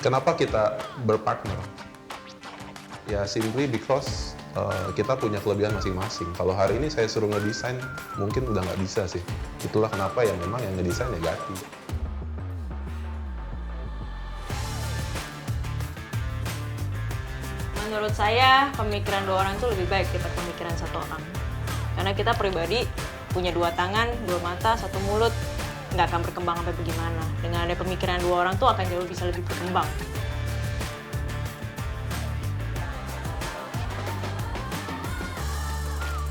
Kenapa kita berpartner? Ya simply because kita punya kelebihan masing-masing. Kalau hari ini saya suruh ngedesain, mungkin udah nggak bisa sih. Itulah kenapa yang memang yang ngedesain ya Gati. Menurut saya, pemikiran 2 orang itu lebih baik daripada pemikiran 1 orang. Karena kita pribadi punya 2 tangan, 2 mata, 1 mulut, nggak akan berkembang sampai bagaimana. Dengan ada pemikiran 2 orang tuh akan jauh bisa lebih berkembang.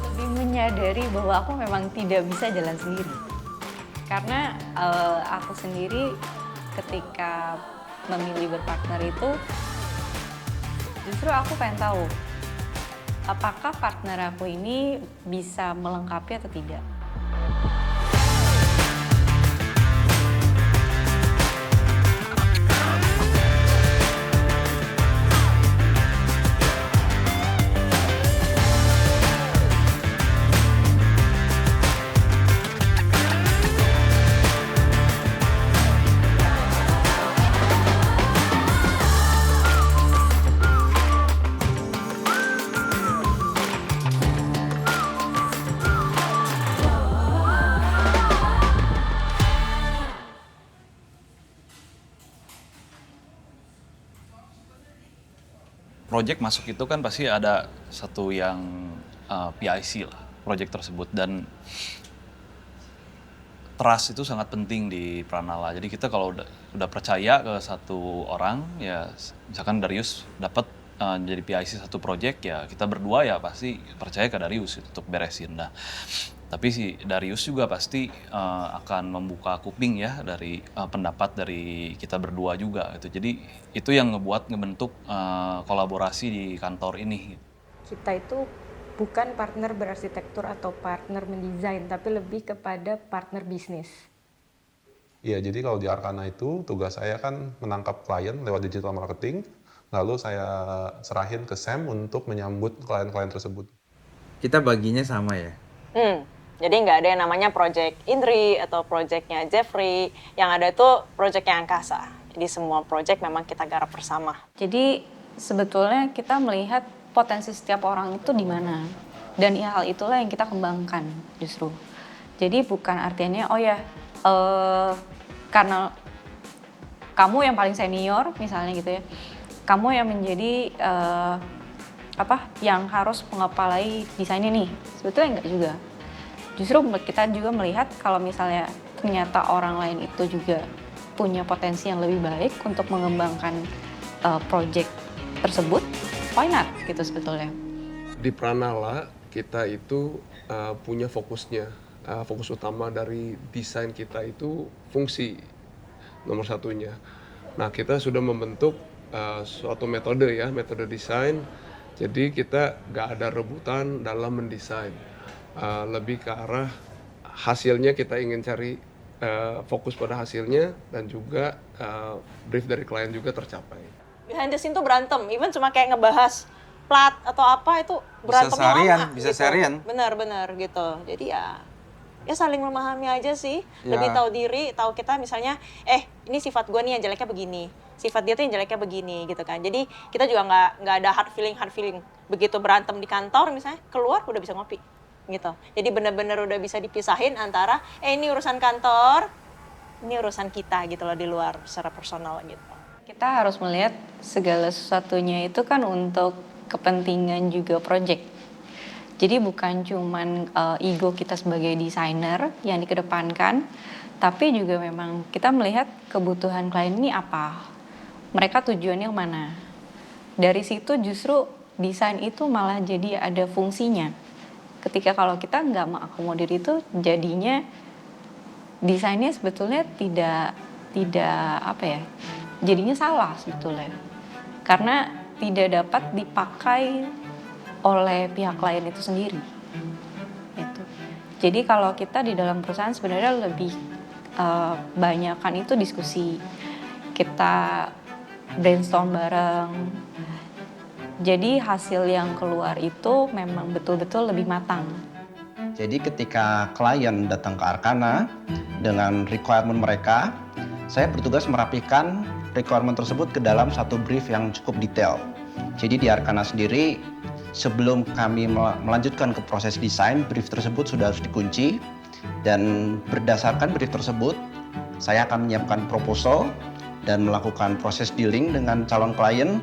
Lebih menyadari bahwa aku memang tidak bisa jalan sendiri. Karena aku sendiri ketika memilih berpartner itu, justru aku pengen tahu apakah partner aku ini bisa melengkapi atau tidak. Project masuk itu kan pasti ada satu yang PIC lah, project tersebut, dan trust itu sangat penting di Pranala. Jadi kita kalau udah percaya ke satu orang, ya misalkan Darius dapat jadi PIC satu project, ya kita berdua ya pasti percaya ke Darius untuk beresin. Nah, tapi si Darius juga pasti akan membuka kuping ya dari pendapat dari kita berdua juga gitu. Jadi itu yang ngebentuk kolaborasi di kantor ini. Kita itu bukan partner berarsitektur atau partner mendesain, tapi lebih kepada partner bisnis. Iya, jadi kalau di Arkana itu tugas saya kan menangkap klien lewat digital marketing, lalu saya serahin ke Sam untuk menyambut klien-klien tersebut. Kita baginya sama ya? Jadi nggak ada yang namanya project Indri atau projectnya Jeffrey. Yang ada tuh projectnya Angkasa. Jadi semua project memang kita garap bersama. Jadi sebetulnya kita melihat potensi setiap orang itu di mana. Dan hal itulah yang kita kembangkan justru. Jadi bukan artinya karena kamu yang paling senior misalnya gitu ya. Kamu yang menjadi yang harus mengepalai desain ini. Sebetulnya enggak juga. Justru kita juga melihat kalau misalnya ternyata orang lain itu juga punya potensi yang lebih baik untuk mengembangkan project tersebut, why not gitu sebetulnya. Di Pranala kita itu punya fokusnya, fokus utama dari desain kita itu fungsi nomor satunya. Nah, kita sudah membentuk suatu metode desain, jadi kita nggak ada rebutan dalam mendesain. Lebih ke arah hasilnya, kita ingin cari fokus pada hasilnya, dan juga brief dari klien juga tercapai. Behind the scene tuh berantem, even cuma kayak ngebahas plat atau apa itu berantemnya lama. Bisa gitu. seharian. Benar gitu. Jadi ya saling memahami aja sih, lebih tahu diri, tahu kita misalnya, ini sifat gue nih yang jeleknya begini, sifat dia tuh yang jeleknya begini gitu kan. Jadi kita juga nggak ada hard feeling. Begitu berantem di kantor misalnya, keluar udah bisa ngopi. Gitu. Jadi benar-benar udah bisa dipisahin antara ini urusan kantor, ini urusan kita gitu loh, di luar secara personal gitu. Kita harus melihat segala sesuatunya itu kan untuk kepentingan juga project. Jadi bukan cuman ego kita sebagai desainer yang dikedepankan, tapi juga memang kita melihat kebutuhan klien ini apa, mereka tujuannya mana. Dari situ justru desain itu malah jadi ada fungsinya. Ketika kalau kita nggak mengakomodir itu, jadinya desainnya sebetulnya tidak jadinya salah sebetulnya. Karena tidak dapat dipakai oleh pihak klien itu sendiri. Gitu. Jadi kalau kita di dalam perusahaan sebenarnya lebih banyakkan itu diskusi. Kita brainstorm bareng. Jadi hasil yang keluar itu memang betul-betul lebih matang. Jadi ketika klien datang ke Arkana dengan requirement mereka, saya bertugas merapikan requirement tersebut ke dalam satu brief yang cukup detail. Jadi di Arkana sendiri, sebelum kami melanjutkan ke proses desain, brief tersebut sudah harus dikunci, dan berdasarkan brief tersebut, saya akan menyiapkan proposal dan melakukan proses dealing dengan calon klien.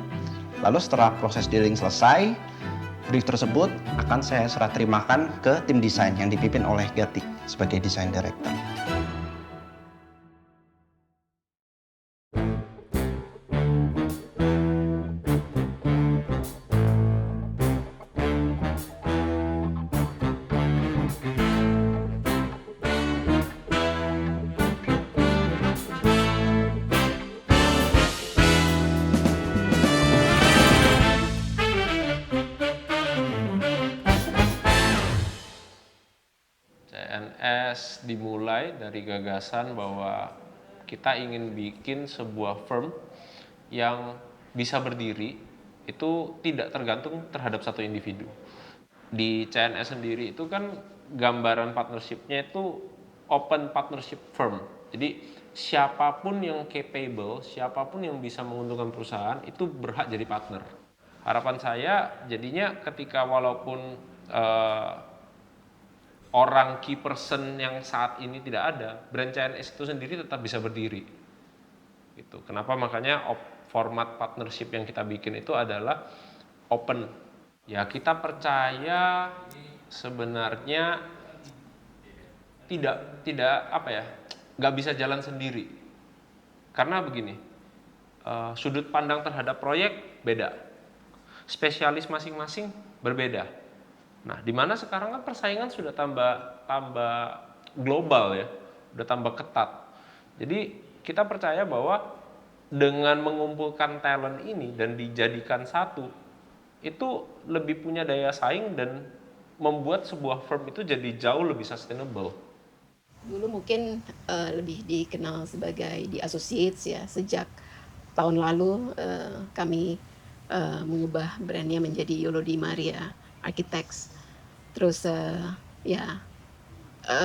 Lalu setelah proses dealing selesai, brief tersebut akan saya serah terimakan ke tim desain yang dipimpin oleh Gatik sebagai desain director. CNS dimulai dari gagasan bahwa kita ingin bikin sebuah firm yang bisa berdiri, itu tidak tergantung terhadap satu individu. Di CNS sendiri itu kan gambaran partnership-nya itu open partnership firm. Jadi siapapun yang capable, siapapun yang bisa menguntungkan perusahaan itu berhak jadi partner. Harapan saya jadinya ketika walaupun orang key person yang saat ini tidak ada, brand CNS itu sendiri tetap bisa berdiri. Gitu. Kenapa? Makanya format partnership yang kita bikin itu adalah open. Ya, kita percaya sebenarnya nggak bisa jalan sendiri. Karena begini, sudut pandang terhadap proyek beda, spesialis masing-masing berbeda. Nah, di mana sekarang kan persaingan sudah tambah global ya, udah tambah ketat. Jadi kita percaya bahwa dengan mengumpulkan talent ini dan dijadikan satu, itu lebih punya daya saing dan membuat sebuah firm itu jadi jauh lebih sustainable. Dulu mungkin lebih dikenal sebagai The Associates ya. Sejak tahun lalu kami mengubah brandnya menjadi Yolo Di Maria Architects. Terus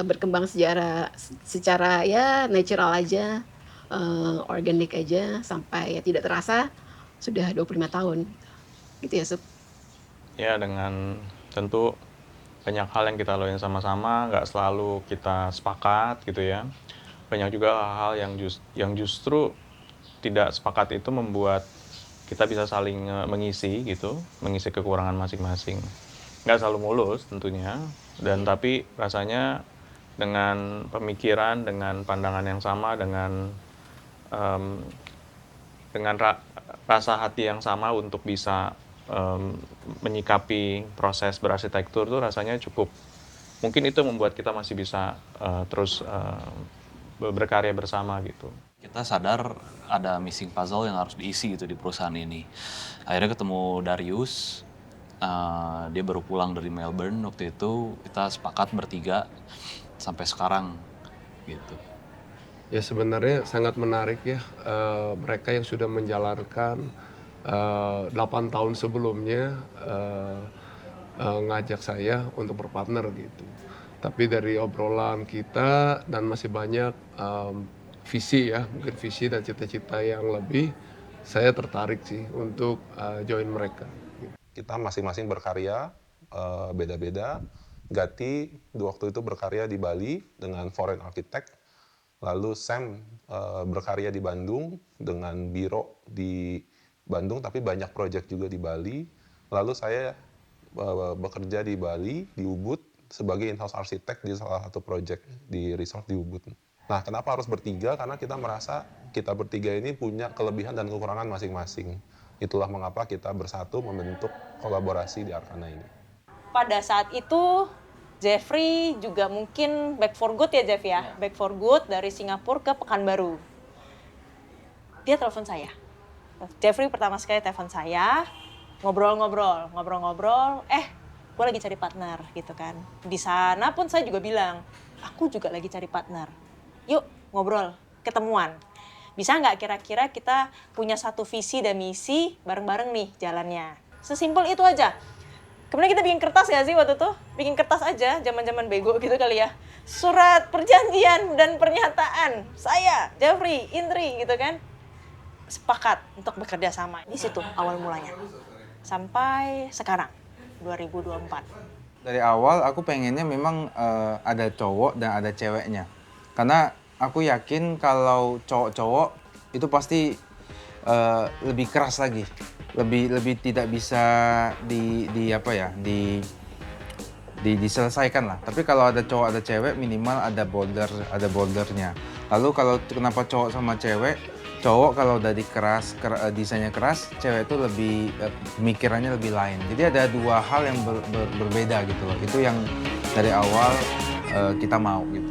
berkembang secara ya natural aja, organik aja, sampai ya tidak terasa sudah 25 tahun gitu ya, Sup. Ya, dengan tentu banyak hal yang kita lalui sama-sama, nggak selalu kita sepakat gitu ya. Banyak juga hal-hal yang justru tidak sepakat itu membuat kita bisa saling mengisi gitu, mengisi kekurangan masing-masing. Nggak selalu mulus tentunya, dan tapi rasanya dengan pemikiran, dengan pandangan yang sama, dengan rasa hati yang sama untuk bisa menyikapi proses berarsitektur tuh rasanya cukup. Mungkin itu membuat kita masih bisa terus berkarya bersama gitu. Kita sadar ada missing puzzle yang harus diisi gitu di perusahaan ini. Akhirnya ketemu Darius. Dia baru pulang dari Melbourne waktu itu, kita sepakat bertiga sampai sekarang gitu. Ya, sebenarnya sangat menarik ya, mereka yang sudah menjalankan 8 tahun sebelumnya ngajak saya untuk berpartner gitu. Tapi dari obrolan kita dan masih banyak visi ya, mungkin visi dan cita-cita yang lebih, saya tertarik sih untuk join mereka. Kita masing-masing berkarya beda-beda. Gati waktu itu berkarya di Bali dengan foreign architect. Lalu Sam berkarya di Bandung dengan biro di Bandung, tapi banyak proyek juga di Bali. Lalu saya bekerja di Bali, di Ubud, sebagai in-house architect di salah satu proyek di resort di Ubud. Nah, kenapa harus bertiga? Karena kita merasa kita bertiga ini punya kelebihan dan kekurangan masing-masing. Itulah mengapa kita bersatu membentuk kolaborasi di Arkana ini. Pada saat itu, Jeffrey juga mungkin back for good ya, Jeff ya? Back for good dari Singapura ke Pekanbaru. Dia telepon saya. Jeffrey pertama sekali telepon saya, ngobrol-ngobrol. Gue lagi cari partner gitu kan. Di sana pun saya juga bilang, aku juga lagi cari partner. Yuk ngobrol, ketemuan. Bisa nggak kira-kira kita punya satu visi dan misi bareng-bareng nih jalannya. Sesimpel itu aja. Kemudian kita bikin kertas nggak sih waktu itu? Bikin kertas aja, zaman-zaman bego gitu kali ya. Surat perjanjian dan pernyataan. Saya, Jeffrey, Indri gitu kan. sepakat untuk bekerja sama. Di situ awal mulanya. Sampai sekarang 2024. Dari awal aku pengennya memang ada cowok dan ada ceweknya. Karena aku yakin kalau cowok-cowok itu pasti lebih keras lagi. Lebih tidak bisa diselesaikan lah. Tapi kalau ada cowok ada cewek minimal ada bordernya. Lalu kalau kenapa cowok sama cewek? Cowok kalau udah desainnya keras, cewek itu lebih pemikirannya lebih lain. Jadi ada dua hal yang berbeda gitu loh. Itu yang dari awal kita mau gitu.